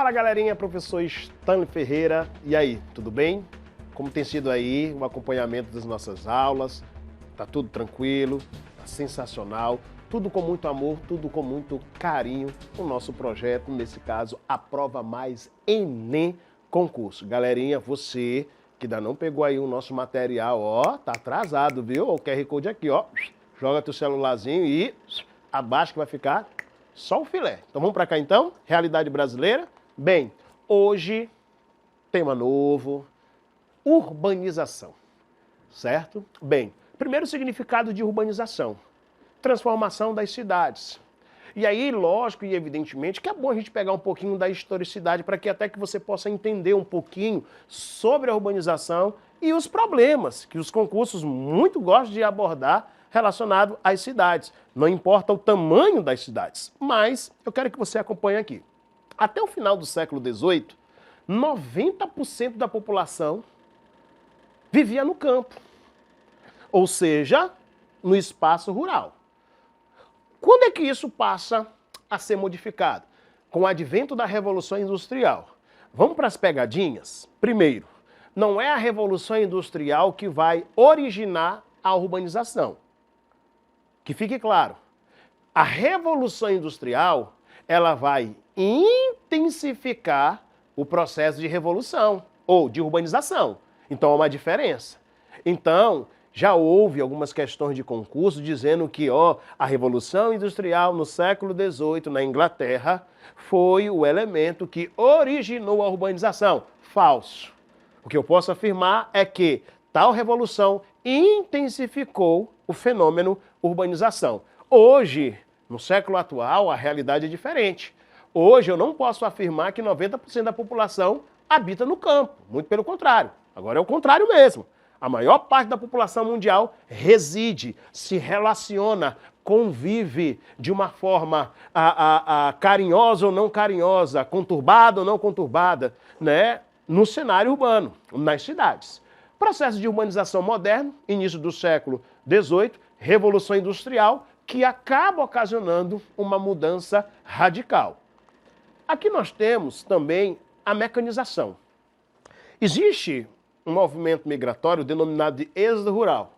Fala galerinha, professor Stanley Ferreira. E aí, tudo bem? Como tem sido aí o acompanhamento das nossas aulas? Tá tudo tranquilo? Tá sensacional? Tudo com muito amor, tudo com muito carinho. O nosso projeto, nesse caso, a Prova Mais Enem Concurso. Galerinha, você que ainda não pegou aí o nosso material, ó, tá atrasado, viu? O QR Code aqui, ó. Joga teu celularzinho e abaixa que vai ficar só o filé. Então vamos para cá então, realidade brasileira. Bem, hoje, tema novo, urbanização, certo? Bem, primeiro significado de urbanização, transformação das cidades. E aí, lógico e evidentemente que é bom a gente pegar um pouquinho da historicidade para que até que você possa entender um pouquinho sobre a urbanização e os problemas que os concursos muito gostam de abordar relacionado às cidades. Não importa o tamanho das cidades, mas eu quero que você acompanhe aqui. Até o final do século XVIII, 90% da população vivia no campo, ou seja, no espaço rural. Quando é que isso passa a ser modificado? Com o advento da Revolução Industrial. Vamos para as pegadinhas? Primeiro, não é a Revolução Industrial que vai originar a urbanização. Que fique claro, a Revolução Industrial, ela vai intensificar o processo de revolução ou de urbanização. Então, há uma diferença. Então, já houve algumas questões de concurso dizendo que a Revolução Industrial no século XVIII, na Inglaterra, foi o elemento que originou a urbanização. Falso. O que eu posso afirmar é que tal revolução intensificou o fenômeno urbanização. Hoje, no século atual, a realidade é diferente. Hoje eu não posso afirmar que 90% da população habita no campo. Muito pelo contrário. Agora é o contrário mesmo. A maior parte da população mundial reside, se relaciona, convive de uma forma carinhosa ou não carinhosa, conturbada ou não conturbada, né, no cenário urbano, nas cidades. Processo de urbanização moderno, início do século XVIII, Revolução Industrial, que acaba ocasionando uma mudança radical. Aqui nós temos também a mecanização. Existe um movimento migratório denominado de êxodo rural.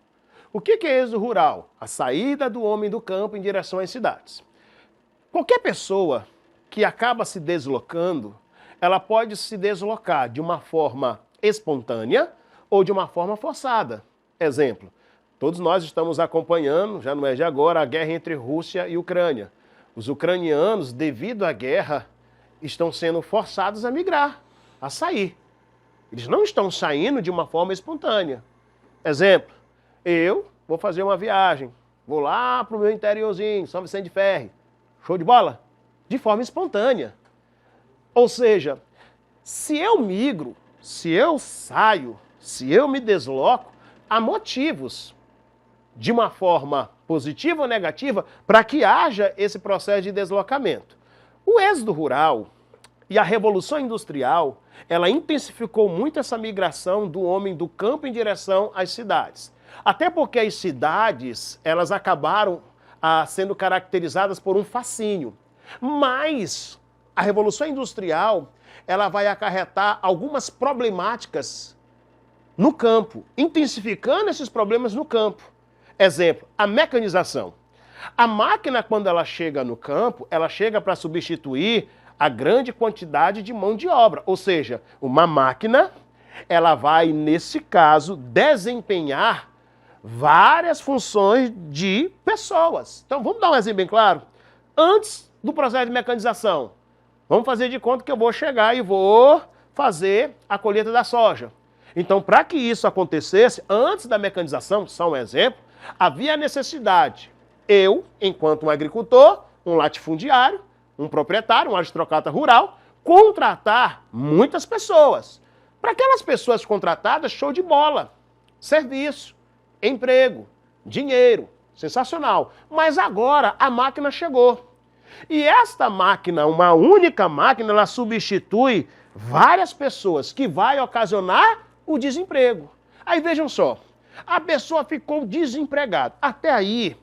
O que é êxodo rural? A saída do homem do campo em direção às cidades. Qualquer pessoa que acaba se deslocando, ela pode se deslocar de uma forma espontânea ou de uma forma forçada. Exemplo, todos nós estamos acompanhando, já não é de agora, a guerra entre Rússia e Ucrânia. Os ucranianos, devido à guerra, estão sendo forçados a migrar, a sair. Eles não estão saindo de uma forma espontânea. Exemplo, eu vou fazer uma viagem, vou lá para o meu interiorzinho, São Vicente de Ferre. Show de bola? De forma espontânea. Ou seja, se eu migro, se eu saio, se eu me desloco, há motivos, de uma forma positiva ou negativa, para que haja esse processo de deslocamento. O êxodo rural e a Revolução Industrial, ela intensificou muito essa migração do homem do campo em direção às cidades. Até porque as cidades, elas acabaram sendo caracterizadas por um fascínio. Mas a Revolução Industrial, ela vai acarretar algumas problemáticas no campo, intensificando esses problemas no campo. Exemplo, a mecanização. A máquina, quando ela chega no campo, ela chega para substituir a grande quantidade de mão de obra. Ou seja, uma máquina, ela vai, nesse caso, desempenhar várias funções de pessoas. Então, vamos dar um exemplo bem claro? Antes do processo de mecanização, vamos fazer de conta que eu vou chegar e vou fazer a colheita da soja. Então, para que isso acontecesse, antes da mecanização, só um exemplo, havia a necessidade, eu, enquanto um agricultor, um latifundiário, um proprietário, um aristocrata rural, contratar muitas pessoas. Para aquelas pessoas contratadas, show de bola, serviço, emprego, dinheiro, sensacional. Mas agora a máquina chegou. E esta máquina, uma única máquina, ela substitui várias pessoas, que vai ocasionar o desemprego. Aí vejam só, a pessoa ficou desempregada. Até aí,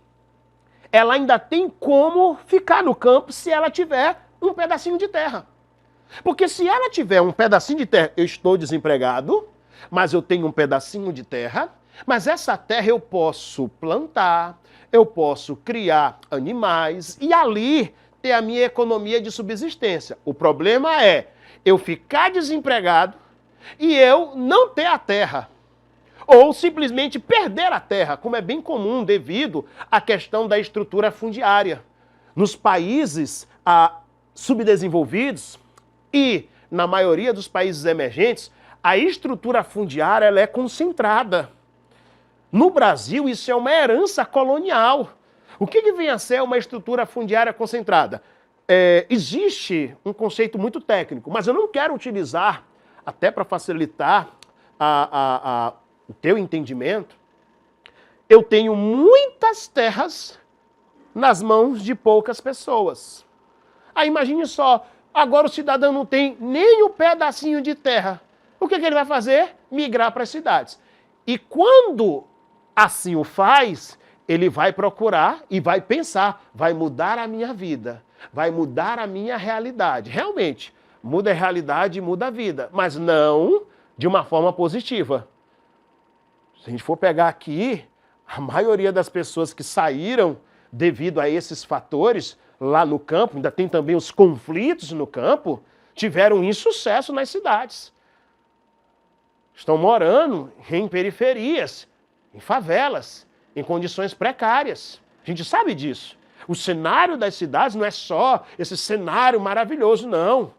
ela ainda tem como ficar no campo se ela tiver um pedacinho de terra. Porque se ela tiver um pedacinho de terra, eu estou desempregado, mas eu tenho um pedacinho de terra, mas essa terra eu posso plantar, eu posso criar animais e ali ter a minha economia de subsistência. O problema é eu ficar desempregado e eu não ter a terra. Ou simplesmente perder a terra, como é bem comum devido à questão da estrutura fundiária. Nos países subdesenvolvidos e na maioria dos países emergentes, a estrutura fundiária ela é concentrada. No Brasil, isso é uma herança colonial. O que vem a ser uma estrutura fundiária concentrada? Existe um conceito muito técnico, mas eu não quero utilizar, até para facilitar o teu entendimento. Eu tenho muitas terras nas mãos de poucas pessoas. Aí imagine só, agora o cidadão não tem nem um pedacinho de terra. O que ele vai fazer? Migrar para as cidades. E quando assim o faz, ele vai procurar e vai pensar, vai mudar a minha vida, vai mudar a minha realidade. Realmente, muda a realidade e muda a vida, mas não de uma forma positiva. Se a gente for pegar aqui, a maioria das pessoas que saíram devido a esses fatores lá no campo, ainda tem também os conflitos no campo, tiveram insucesso nas cidades. Estão morando em periferias, em favelas, em condições precárias. A gente sabe disso. O cenário das cidades não é só esse cenário maravilhoso, não.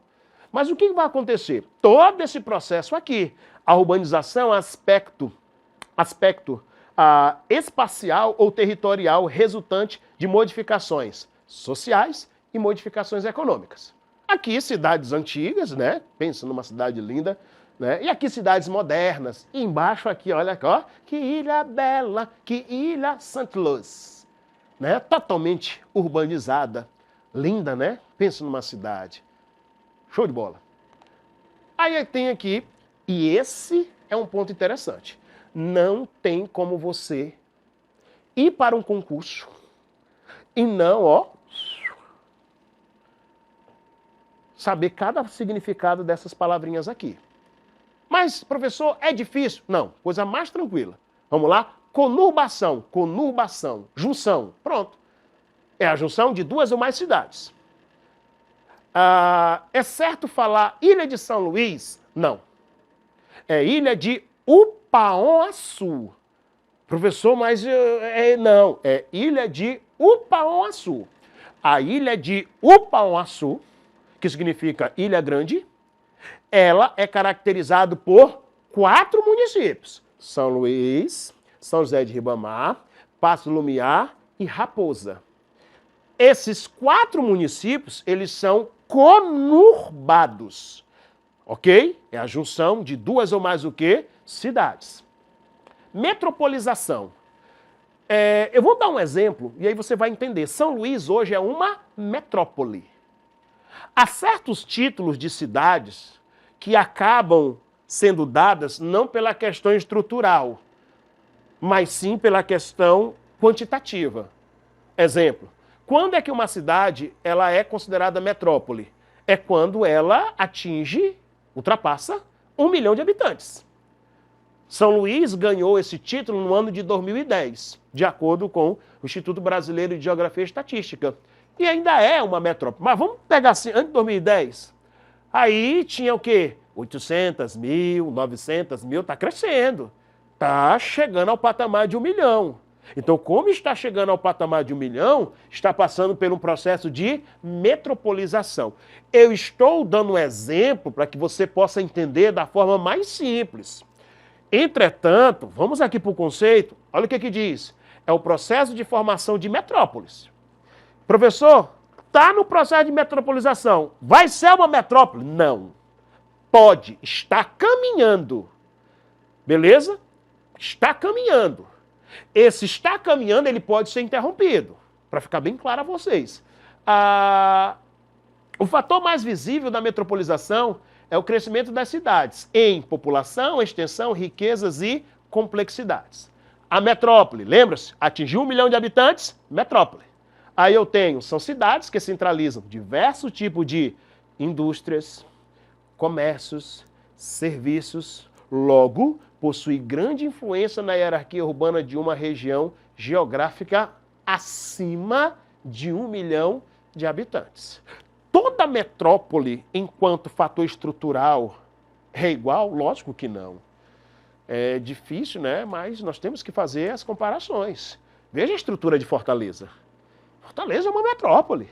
Mas o que vai acontecer? Todo esse processo aqui, a urbanização, aspecto espacial ou territorial resultante de modificações sociais e modificações econômicas. Aqui, cidades antigas, né? Pensa numa cidade linda, né? E aqui cidades modernas. E embaixo aqui, olha aqui, ó, que ilha bela, que ilha Santa Luz. Né? Totalmente urbanizada. Linda, né? Pensa numa cidade. Show de bola. Aí tem aqui, e esse é um ponto interessante. Não tem como você ir para um concurso e não, ó, saber cada significado dessas palavrinhas aqui. Mas, professor, é difícil? Não, coisa mais tranquila. Vamos lá? Conurbação, junção, pronto. É a junção de duas ou mais cidades. É certo falar Ilha de São Luís? Não. É Ilha de Upaon-Açu. Professor, mas não, é Ilha de Upaon-Açu. A Ilha de Upaon-Açu, que significa Ilha Grande, ela é caracterizada por 4 municípios. São Luís, São José de Ribamar, Passo Lumiar e Raposa. Esses 4 municípios, eles são conurbados. Ok? É a junção de duas ou mais o quê? Cidades. Metropolização. Eu vou dar um exemplo e aí você vai entender. São Luís hoje é uma metrópole. Há certos títulos de cidades que acabam sendo dadas não pela questão estrutural, mas sim pela questão quantitativa. Exemplo, quando é que uma cidade ela é considerada metrópole? É quando ela ultrapassa 1 milhão de habitantes. São Luís ganhou esse título no ano de 2010, de acordo com o Instituto Brasileiro de Geografia e Estatística. E ainda é uma metrópole. Mas vamos pegar assim, antes de 2010. Aí tinha o quê? 800 mil, 900 mil, está crescendo. Está chegando ao patamar de 1 milhão. Então, como está chegando ao patamar de 1 milhão, está passando por um processo de metropolização. Eu estou dando um exemplo para que você possa entender da forma mais simples. Entretanto, vamos aqui para o conceito, olha o que diz. É o processo de formação de metrópoles. Professor, está no processo de metropolização. Vai ser uma metrópole? Não. Pode, está caminhando. Beleza? Está caminhando. Esse está caminhando, ele pode ser interrompido. Para ficar bem claro a vocês. O fator mais visível da metropolização é o crescimento das cidades em população, extensão, riquezas e complexidades. A metrópole, lembra-se? Atingiu 1 milhão de habitantes? Metrópole. Aí são cidades que centralizam diversos tipos de indústrias, comércios, serviços, logo possui grande influência na hierarquia urbana de uma região geográfica acima de 1 milhão de habitantes. Toda metrópole, enquanto fator estrutural, é igual? Lógico que não. É difícil, né? Mas nós temos que fazer as comparações. Veja a estrutura de Fortaleza. Fortaleza é uma metrópole.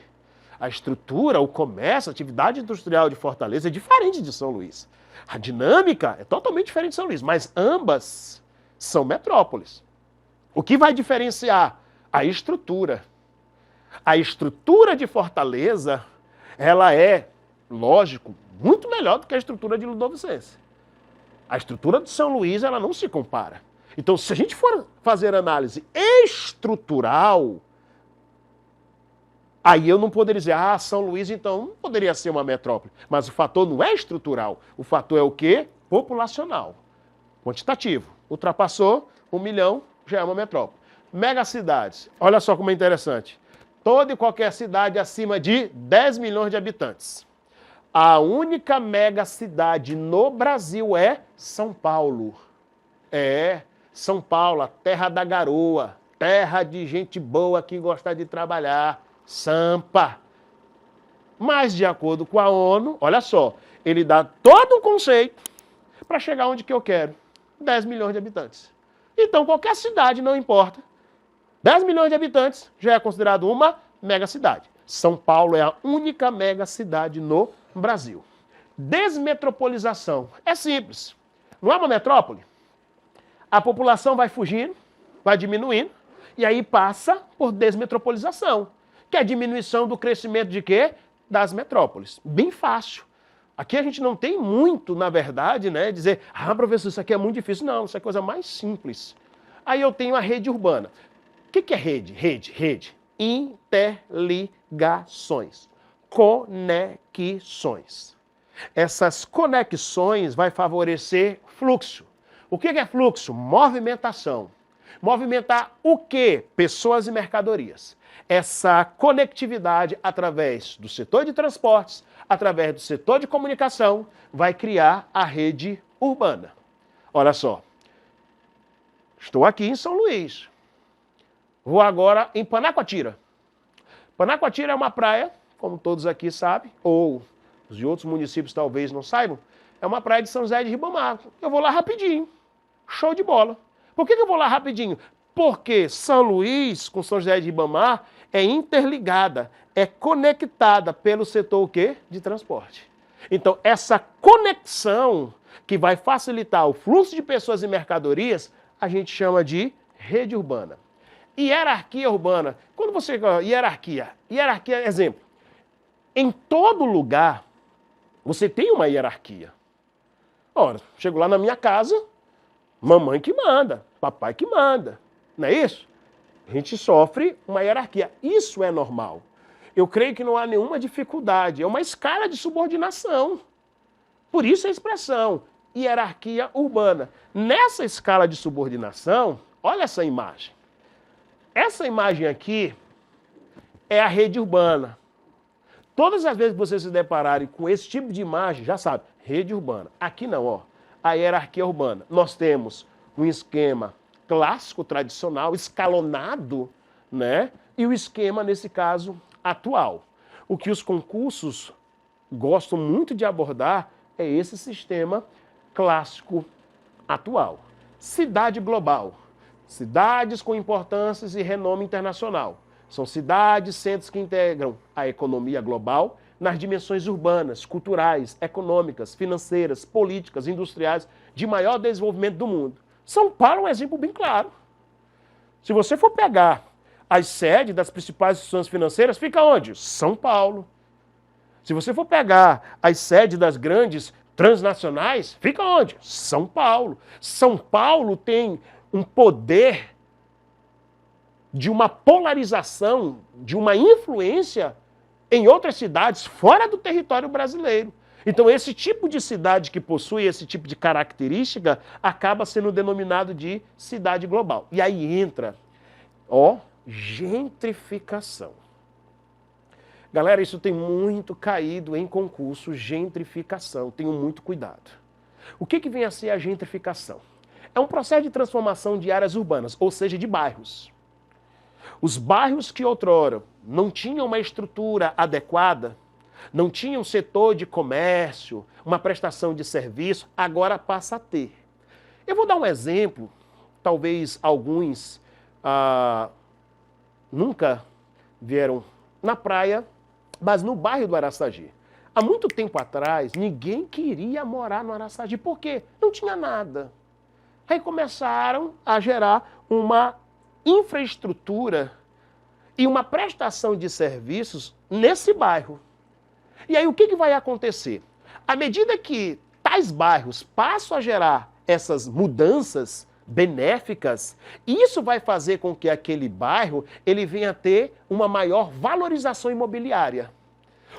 A estrutura, o comércio, a atividade industrial de Fortaleza é diferente de São Luís. A dinâmica é totalmente diferente de São Luís, mas ambas são metrópoles. O que vai diferenciar? A estrutura. A estrutura de Fortaleza, ela é, lógico, muito melhor do que a estrutura de Ludovicense. A estrutura de São Luís, ela não se compara. Então, se a gente for fazer análise estrutural, aí eu não poderia dizer, São Luís, então, não poderia ser uma metrópole. Mas o fator não é estrutural. O fator é o quê? Populacional. Quantitativo. Ultrapassou 1 milhão, já é uma metrópole. Megacidades. Olha só como é interessante. Toda e qualquer cidade acima de 10 milhões de habitantes. A única megacidade no Brasil é São Paulo. São Paulo, a terra da garoa, terra de gente boa que gosta de trabalhar. Sampa. Mas, de acordo com a ONU, olha só, ele dá todo um conceito para chegar onde que eu quero. 10 milhões de habitantes. Então, qualquer cidade, não importa. 10 milhões de habitantes já é considerado uma megacidade. São Paulo é a única megacidade no Brasil. Desmetropolização. É simples. Não é uma metrópole? A população vai fugindo, vai diminuindo, e aí passa por desmetropolização, que é a diminuição do crescimento de quê? Das metrópoles. Bem fácil. Aqui a gente não tem muito, na verdade, né, dizer, professor, isso aqui é muito difícil. Não, isso é coisa mais simples. Aí eu tenho a rede urbana. O que é rede? Rede. Interligações. Conexões. Essas conexões vai favorecer fluxo. O que é fluxo? Movimentação. Movimentar o quê? Pessoas e mercadorias. Essa conectividade através do setor de transportes, através do setor de comunicação, vai criar a rede urbana. Olha só, estou aqui em São Luís. Vou agora em Panacoatira. Panacoatira é uma praia, como todos aqui sabem, ou os de outros municípios talvez não saibam, é uma praia de São José de Ribamar. Eu vou lá rapidinho. Show de bola. Por que eu vou lá rapidinho? Porque São Luís com São José de Ribamar é interligada, é conectada pelo setor o quê? De transporte. Então, essa conexão que vai facilitar o fluxo de pessoas e mercadorias, a gente chama de rede urbana. Hierarquia urbana. Quando você... Hierarquia, exemplo. Em todo lugar, você tem uma hierarquia. Ora, chego lá na minha casa, mamãe que manda, papai que manda. Não é isso? A gente sofre uma hierarquia. Isso é normal. Eu creio que não há nenhuma dificuldade. É uma escala de subordinação. Por isso a expressão hierarquia urbana. Nessa escala de subordinação, olha essa imagem. Essa imagem aqui é a rede urbana. Todas as vezes que vocês se depararem com esse tipo de imagem, já sabe, rede urbana. Aqui não, ó. A hierarquia urbana. Nós temos um esquema clássico, tradicional, escalonado, né? E o esquema, nesse caso, atual. O que os concursos gostam muito de abordar é esse sistema clássico atual. Cidade global. Cidades com importâncias e renome internacional. São cidades, centros que integram a economia global nas dimensões urbanas, culturais, econômicas, financeiras, políticas, industriais, de maior desenvolvimento do mundo. São Paulo é um exemplo bem claro. Se você for pegar as sedes das principais instituições financeiras, fica onde? São Paulo. Se você for pegar as sedes das grandes transnacionais, fica onde? São Paulo. São Paulo tem um poder de uma polarização, de uma influência em outras cidades fora do território brasileiro. Então, esse tipo de cidade que possui esse tipo de característica acaba sendo denominado de cidade global. E aí entra, gentrificação. Galera, isso tem muito caído em concurso, gentrificação. Tenham muito cuidado. O que vem a ser a gentrificação? É um processo de transformação de áreas urbanas, ou seja, de bairros. Os bairros que outrora não tinham uma estrutura adequada, não tinham um setor de comércio, uma prestação de serviço, agora passa a ter. Eu vou dar um exemplo, talvez alguns nunca vieram na praia, mas no bairro do Araçagi. Há muito tempo atrás, ninguém queria morar no Araçagi. Por quê? Não tinha nada. Aí começaram a gerar uma infraestrutura e uma prestação de serviços nesse bairro. E aí o que vai acontecer? À medida que tais bairros passam a gerar essas mudanças benéficas, isso vai fazer com que aquele bairro ele venha a ter uma maior valorização imobiliária.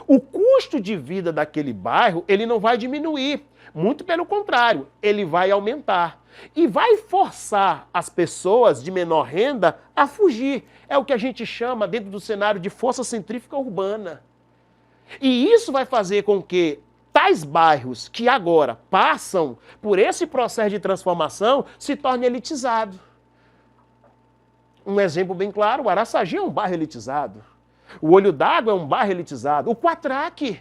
O custo de vida daquele bairro ele não vai diminuir, muito pelo contrário, ele vai aumentar. E vai forçar as pessoas de menor renda a fugir. É o que a gente chama, dentro do cenário, de força centrífuga urbana. E isso vai fazer com que tais bairros que agora passam por esse processo de transformação se tornem elitizados. Um exemplo bem claro, o Araçagi é um bairro elitizado. O Olho d'Água é um bairro elitizado. O Quatraque,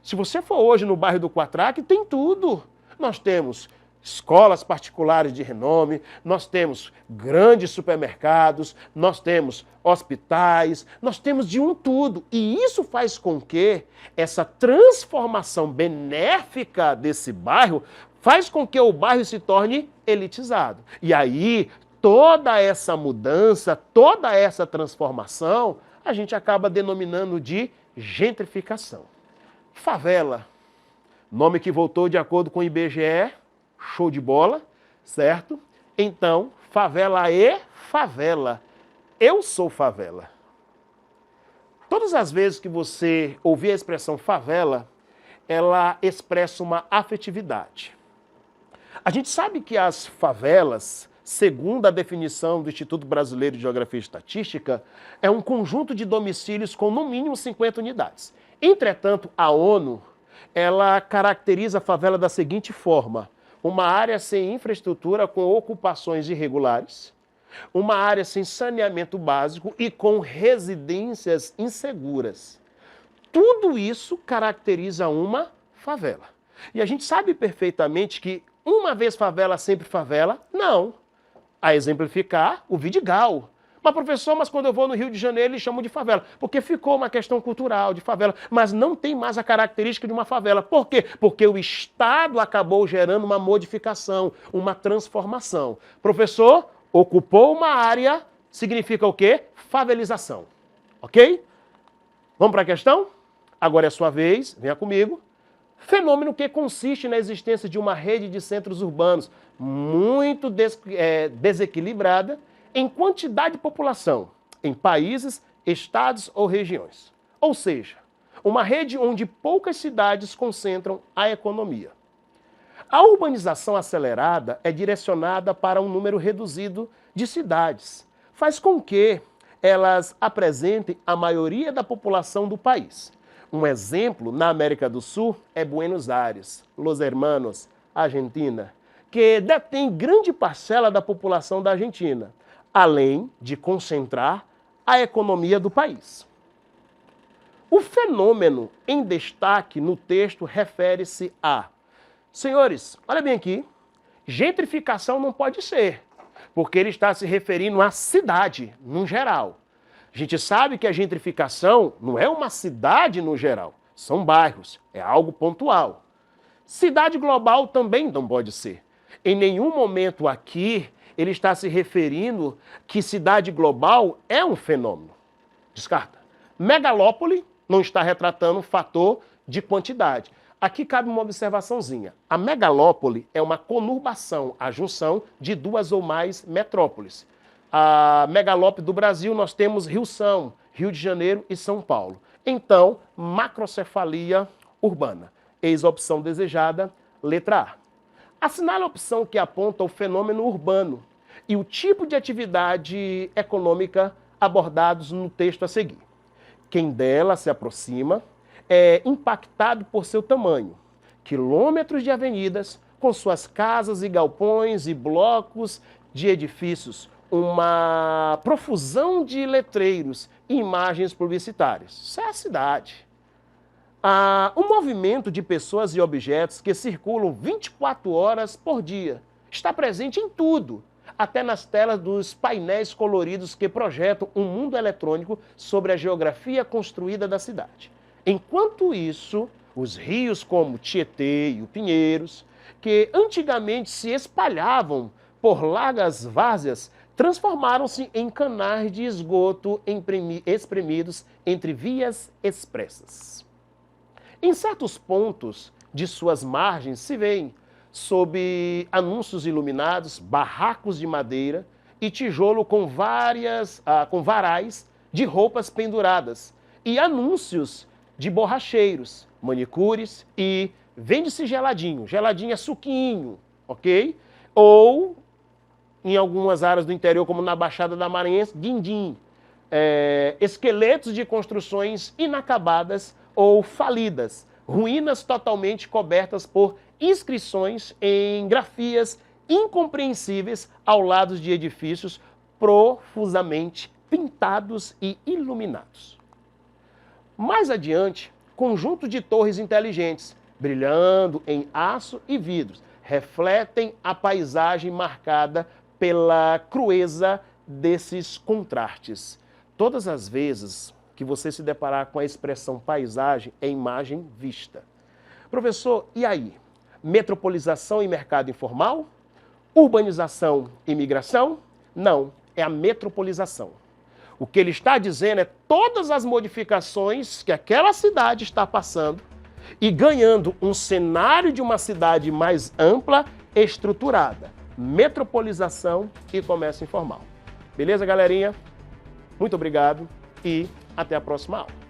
se você for hoje no bairro do Quatraque, tem tudo. Nós temos escolas particulares de renome, nós temos grandes supermercados, nós temos hospitais, nós temos de um tudo. E isso faz com que essa transformação benéfica desse bairro faz com que o bairro se torne elitizado. E aí, toda essa mudança, toda essa transformação, a gente acaba denominando de gentrificação. Favela, nome que voltou de acordo com o IBGE, show de bola, certo? Então, favela é favela. Eu sou favela. Todas as vezes que você ouvir a expressão favela, ela expressa uma afetividade. A gente sabe que as favelas, segundo a definição do Instituto Brasileiro de Geografia e Estatística, é um conjunto de domicílios com no mínimo 50 unidades. Entretanto, a ONU, ela caracteriza a favela da seguinte forma: uma área sem infraestrutura com ocupações irregulares, uma área sem saneamento básico e com residências inseguras. Tudo isso caracteriza uma favela. E a gente sabe perfeitamente que uma vez favela, sempre favela, não. A exemplificar, o Vidigal. Mas, professor, mas quando eu vou no Rio de Janeiro, eles chamam de favela. Porque ficou uma questão cultural de favela. Mas não tem mais a característica de uma favela. Por quê? Porque o Estado acabou gerando uma modificação, uma transformação. Professor, ocupou uma área, significa o quê? Favelização. Ok? Vamos para a questão? Agora é a sua vez, venha comigo. Fenômeno que consiste na existência de uma rede de centros urbanos muito desequilibrada em quantidade de população, em países, estados ou regiões. Ou seja, uma rede onde poucas cidades concentram a economia. A urbanização acelerada é direcionada para um número reduzido de cidades. Faz com que elas apresentem a maioria da população do país. Um exemplo, na América do Sul, é Buenos Aires, Los Hermanos, Argentina, que detém grande parcela da população da Argentina, além de concentrar a economia do país. O fenômeno em destaque no texto refere-se a... Senhores, olha bem aqui, gentrificação não pode ser, porque ele está se referindo à cidade, no geral. A gente sabe que a gentrificação não é uma cidade no geral, são bairros, é algo pontual. Cidade global também não pode ser. Em nenhum momento aqui ele está se referindo que cidade global é um fenômeno. Descarta. Megalópole não está retratando um fator de quantidade. Aqui cabe uma observaçãozinha. A megalópole é uma conurbação, a junção de duas ou mais metrópoles. A megalópole do Brasil nós temos Rio-São, Rio de Janeiro e São Paulo. Então, macrocefalia urbana. Eis a opção desejada, letra A. Assinale a opção que aponta o fenômeno urbano e o tipo de atividade econômica abordados no texto a seguir. Quem dela se aproxima é impactado por seu tamanho. Quilômetros de avenidas, com suas casas e galpões e blocos de edifícios, uma profusão de letreiros e imagens publicitárias. Isso é a cidade. Há um movimento de pessoas e objetos que circulam 24 horas por dia. Está presente em tudo, até nas telas dos painéis coloridos que projetam um mundo eletrônico sobre a geografia construída da cidade. Enquanto isso, os rios como Tietê e o Pinheiros, que antigamente se espalhavam por largas várzeas, transformaram-se em canais de esgoto espremidos entre vias expressas. Em certos pontos de suas margens se veem, sob anúncios iluminados, barracos de madeira e tijolo com varais de roupas penduradas e anúncios de borracheiros, manicures e vende-se geladinho, geladinho é suquinho, ok? Ou, em algumas áreas do interior, como na Baixada da Maranhense, guindim. Esqueletos de construções inacabadas ou falidas, ruínas totalmente cobertas por inscrições em grafias incompreensíveis ao lado de edifícios profusamente pintados e iluminados. Mais adiante, conjunto de torres inteligentes, brilhando em aço e vidros, refletem a paisagem marcada pela crueza desses contrastes. Todas as vezes que você se deparar com a expressão paisagem, é imagem vista. Professor, e aí? Metropolização e mercado informal? Urbanização e migração? Não, é a metropolização. O que ele está dizendo é todas as modificações que aquela cidade está passando e ganhando um cenário de uma cidade mais ampla, estruturada. Metropolização e comércio informal. Beleza, galerinha? Muito obrigado e até a próxima aula.